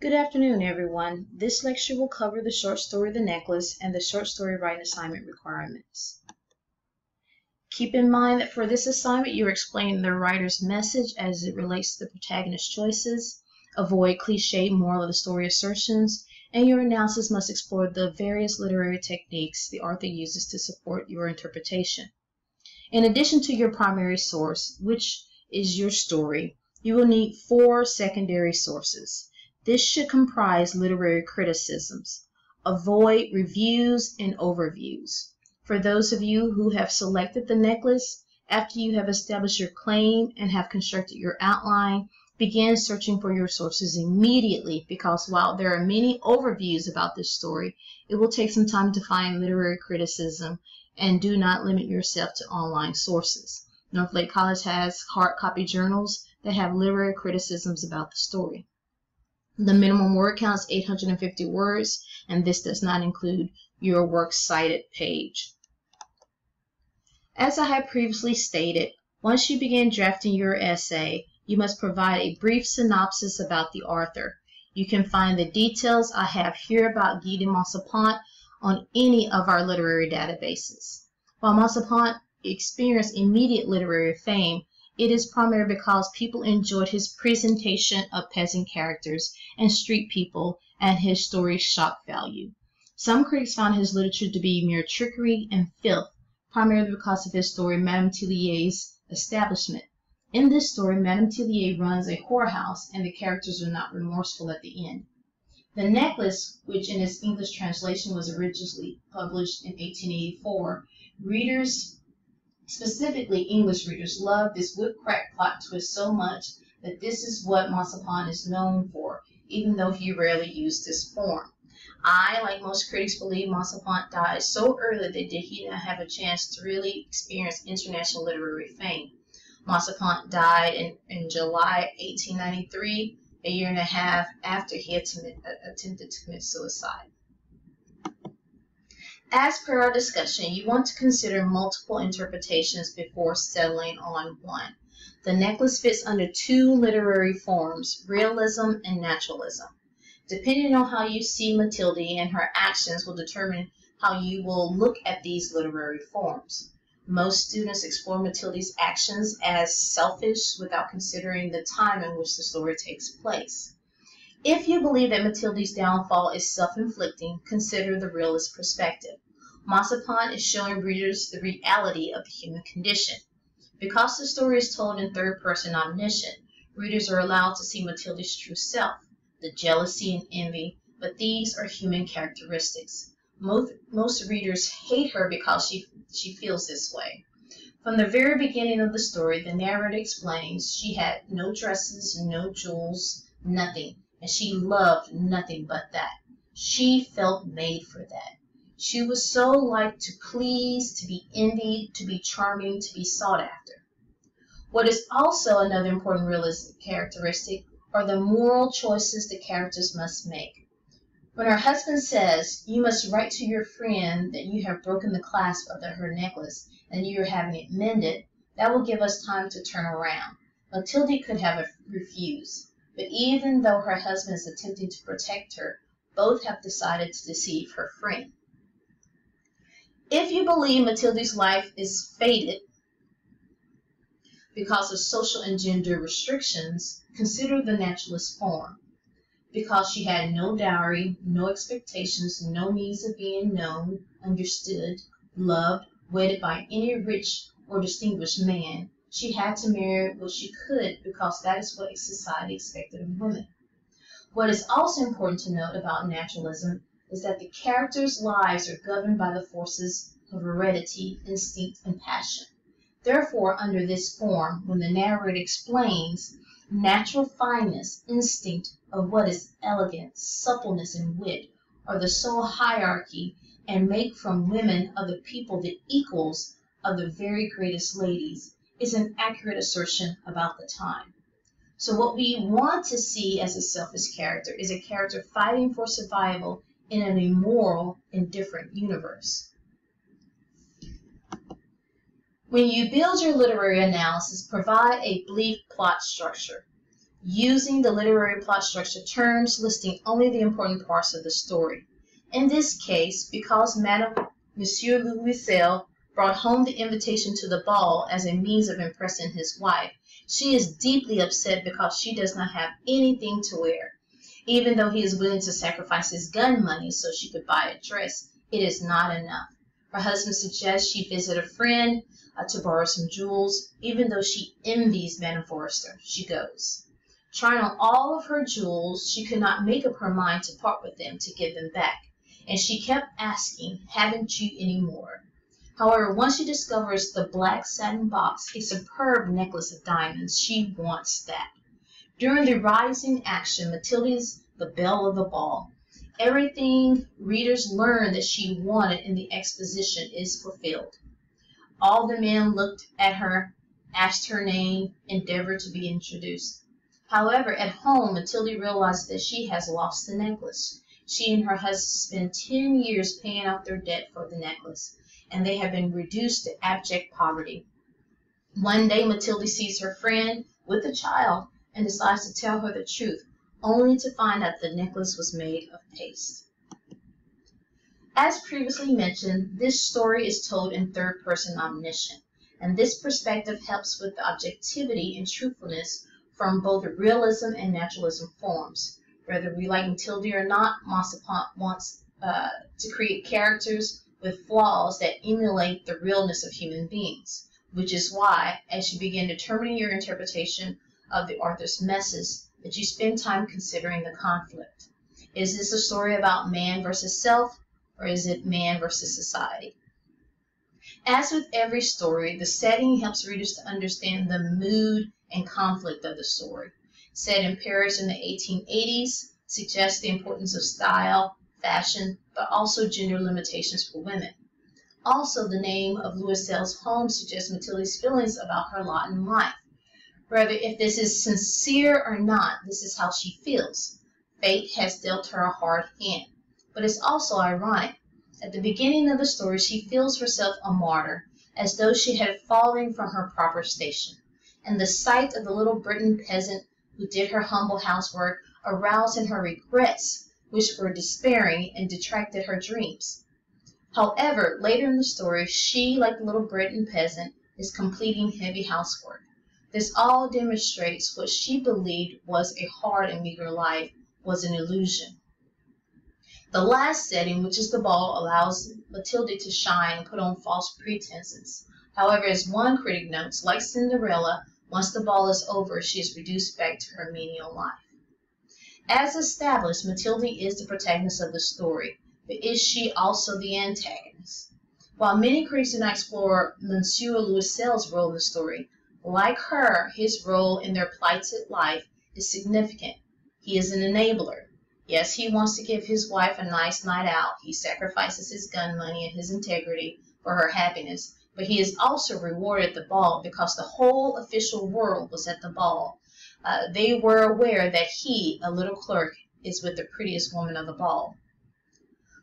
Good afternoon, everyone. This lecture will cover the short story The Necklace and the short story writing assignment requirements. Keep in mind that for this assignment, you're explaining the writer's message as it relates to the protagonist's choices, avoid cliché moral of the story assertions, and your analysis must explore the various literary techniques the author uses to support your interpretation. In addition to your primary source, which is your story, you will need 4 secondary sources. This should comprise literary criticisms. Avoid reviews and overviews. For those of you who have selected The Necklace, after you have established your claim and have constructed your outline, begin searching for your sources immediately, because while there are many overviews about this story, it will take some time to find literary criticism, and do not limit yourself to online sources. Northlake College has hard copy journals that have literary criticisms about the story. The minimum word count is 850 words, and this does not include your works cited page. As I have previously stated, once you begin drafting your essay, you must provide a brief synopsis about the author. You can find the details I have here about Guy de Maupassant on any of our literary databases. While Maupassant experienced immediate literary fame, it is primarily because people enjoyed his presentation of peasant characters and street people and his story's shock value. Some critics found his literature to be mere trickery and filth, primarily because of his story Madame Tillier's establishment. In this story, Madame Tillier runs a whorehouse, and the characters are not remorseful at the end. The Necklace, which in its English translation was originally published in 1884, readers, specifically English readers, love this whip-crack plot twist so much that this is what Maupassant is known for, even though he rarely used this form. I, like most critics, believe Maupassant died so early that he did not have a chance to really experience international literary fame. Maupassant died in July 1893, a year and a half after he attempted to commit suicide. As per our discussion, you want to consider multiple interpretations before settling on one. The Necklace fits under 2 literary forms, realism and naturalism. Depending on how you see Matilde and her actions will determine how you will look at these literary forms. Most students explore Matilde's actions as selfish without considering the time in which the story takes place. If you believe that Matilde's downfall is self-inflicting, consider the realist perspective. Maupassant is showing readers the reality of the human condition. Because the story is told in third-person omniscient, readers are allowed to see Matilde's true self, the jealousy and envy, but these are human characteristics. Most readers hate her because she feels this way. From the very beginning of the story, the narrator explains she had no dresses, no jewels, nothing, and she loved nothing but that. She felt made for that. She was so liked to please, to be envied, to be charming, to be sought after. What is also another important realistic characteristic are the moral choices the characters must make. When her husband says, "You must write to your friend that you have broken the clasp of her necklace and you are having it mended," that will give us time to turn around. Matilde could have refused, but even though her husband is attempting to protect her, both have decided to deceive her friend. If you believe Matilde's life is fated because of social and gender restrictions, consider the naturalist form. Because she had no dowry, no expectations, no means of being known, understood, loved, wedded by any rich or distinguished man, she had to marry what she could because that is what society expected of women. What is also important to note about naturalism is that the characters' lives are governed by the forces of heredity, instinct, and passion. Therefore, under this form, when the narrator explains natural fineness, instinct of what is elegance, suppleness, and wit are the sole hierarchy, and make from women of the people the equals of the very greatest ladies, is an accurate assertion about the time. So what we want to see as a selfish character is a character fighting for survival in an immoral, indifferent universe. When you build your literary analysis, provide a brief plot structure. using the literary plot structure terms, listing only the important parts of the story. In this case, because Monsieur Louisel brought home the invitation to the ball as a means of impressing his wife, she is deeply upset because she does not have anything to wear. Even though he is willing to sacrifice his gun money so she could buy a dress, it is not enough. Her husband suggests she visit a friend to borrow some jewels. Even though she envies Madame Forrester, she goes. Trying on all of her jewels, she could not make up her mind to part with them, to give them back. And she kept asking, "Haven't you any more?" However, once she discovers the black satin box, a superb necklace of diamonds, she wants that. During the rising action, Mathilde is the belle of the ball. Everything readers learn that she wanted in the exposition is fulfilled. All the men looked at her, asked her name, endeavored to be introduced. However, at home, Mathilde realizes that she has lost the necklace. She and her husband spent 10 years paying off their debt for the necklace, and they have been reduced to abject poverty. One day, Mathilde sees her friend with a child and decides to tell her the truth, only to find out the necklace was made of paste. As previously mentioned, this story is told in third-person omniscient, and this perspective helps with the objectivity and truthfulness from both realism and naturalism forms. Whether we like Mathilde or not, Maupassant wants to create characters with flaws that emulate the realness of human beings, which is why, as you begin determining your interpretation of the author's message, that you spend time considering the conflict. Is this a story about man versus self, or is it man versus society? As with every story, the setting helps readers to understand the mood and conflict of the story. Set in Paris in the 1880s suggests the importance of style, fashion, but also gender limitations for women. Also, the name of Louisel's home suggests Mathilde's feelings about her lot in life. Whether if this is sincere or not, this is how she feels. Fate has dealt her a hard hand. But it's also ironic. At the beginning of the story, she feels herself a martyr, as though she had fallen from her proper station. And the sight of the little Breton peasant who did her humble housework aroused in her regrets, which were despairing and detracted her dreams. However, later in the story, she, like the little Breton peasant, is completing heavy housework. This all demonstrates what she believed was a hard and meager life was an illusion. The last setting, which is the ball, allows Mathilde to shine and put on false pretenses. However, as one critic notes, like Cinderella, once the ball is over, she is reduced back to her menial life. As established, Mathilde is the protagonist of the story, but is she also the antagonist? While many critics do not explore Monsieur Louisel's role in the story, like her, his role in their plighted life is significant. He is an enabler. Yes, he wants to give his wife a nice night out. He sacrifices his gun money and his integrity for her happiness. But he is also rewarded at the ball because the whole official world was at the ball. They were aware that he, a little clerk, is with the prettiest woman of the ball.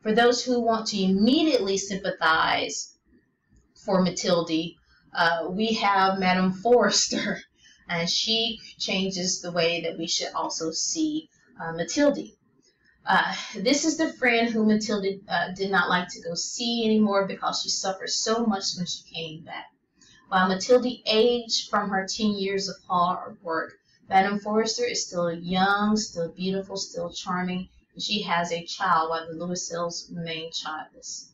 For those who want to immediately sympathize for Mathilde, we have Madame Forrester, and she changes the way that we should also see Mathilde. This is the friend who Mathilde did not like to go see anymore because she suffered so much when she came back. While Mathilde aged from her 10 years of hard work, Madame Forrester is still young, still beautiful, still charming, and she has a child while the Louisels remain childless.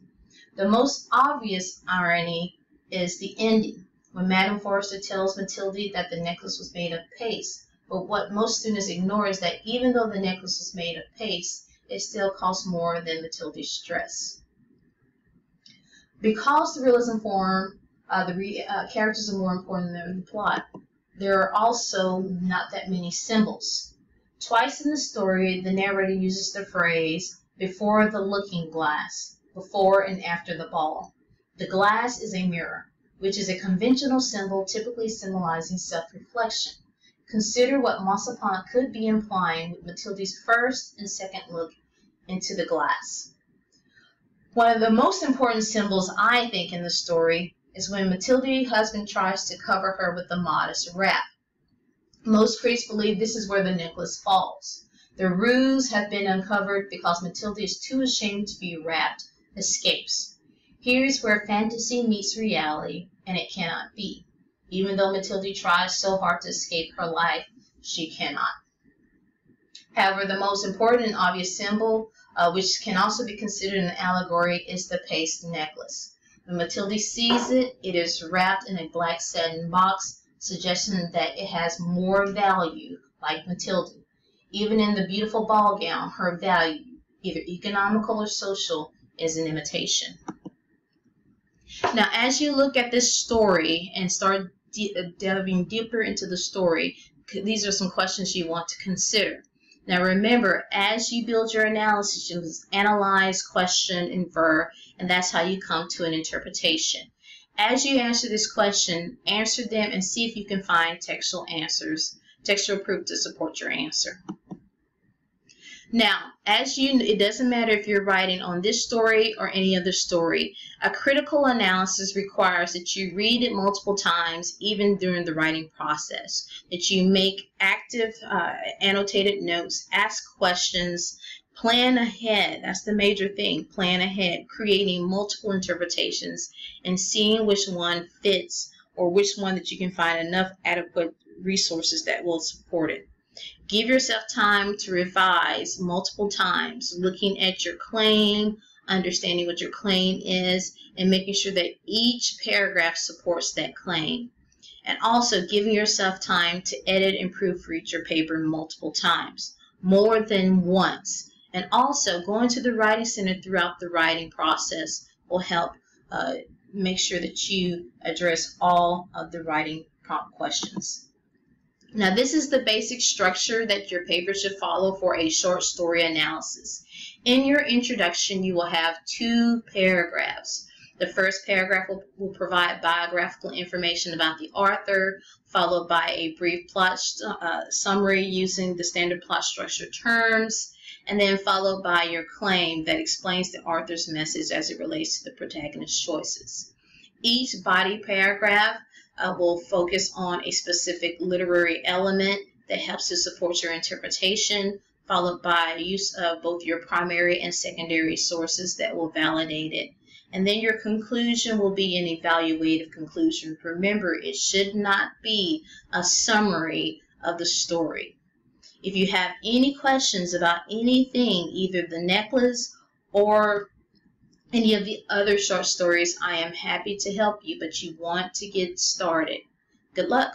The most obvious irony is the ending, when Madame Forrester tells Mathilde that the necklace was made of paste. But what most students ignore is that even though the necklace was made of paste, it still cost more than Mathilde's dress. Because the realism form, characters are more important than the plot, there are also not that many symbols. Twice in the story, the narrator uses the phrase, "before the looking glass," before and after the ball. The glass is a mirror, which is a conventional symbol typically symbolizing self-reflection. Consider what Maupassant could be implying with Mathilde's first and second look into the glass. One of the most important symbols, I think, in the story is when Mathilde's husband tries to cover her with a modest wrap. Most critics believe this is where the necklace falls. The ruse have been uncovered because Matilda is too ashamed to be wrapped, escapes. Here is where fantasy meets reality, and it cannot be. Even though Matilda tries so hard to escape her life, she cannot. However, the most important and obvious symbol, which can also be considered an allegory, is the paste necklace. When Matilda sees it, it is wrapped in a black satin box, suggesting that it has more value, like Matilda. Even in the beautiful ball gown, her value, either economical or social, is an imitation. Now, as you look at this story and start delving deeper into the story, these are some questions you want to consider. Now, remember, as you build your analysis, you analyze, question, infer, and that's how you come to an interpretation. As you answer this question, answer them and see if you can find textual proof to support your answer. Now, it doesn't matter if you're writing on this story or any other story. A critical analysis requires that you read it multiple times, even during the writing process, that you make active annotated notes, ask questions, plan ahead. That's the major thing, plan ahead, creating multiple interpretations and seeing which one fits or which one that you can find enough adequate resources that will support it. Give yourself time to revise multiple times, looking at your claim, understanding what your claim is, and making sure that each paragraph supports that claim. And also giving yourself time to edit and proofread your paper multiple times, more than once. And also going to the writing center throughout the writing process will help make sure that you address all of the writing prompt questions. Now, this is the basic structure that your paper should follow for a short story analysis. In your introduction, you will have 2 paragraphs. The first paragraph will provide biographical information about the author, followed by a brief plot summary using the standard plot structure terms, and then followed by your claim that explains the author's message as it relates to the protagonist's choices. Each body paragraph will focus on a specific literary element that helps to support your interpretation, followed by use of both your primary and secondary sources that will validate it. And then your conclusion will be an evaluative conclusion. Remember, it should not be a summary of the story. If you have any questions about anything, either the necklace or any of the other short stories, I am happy to help you, but you want to get started. Good luck.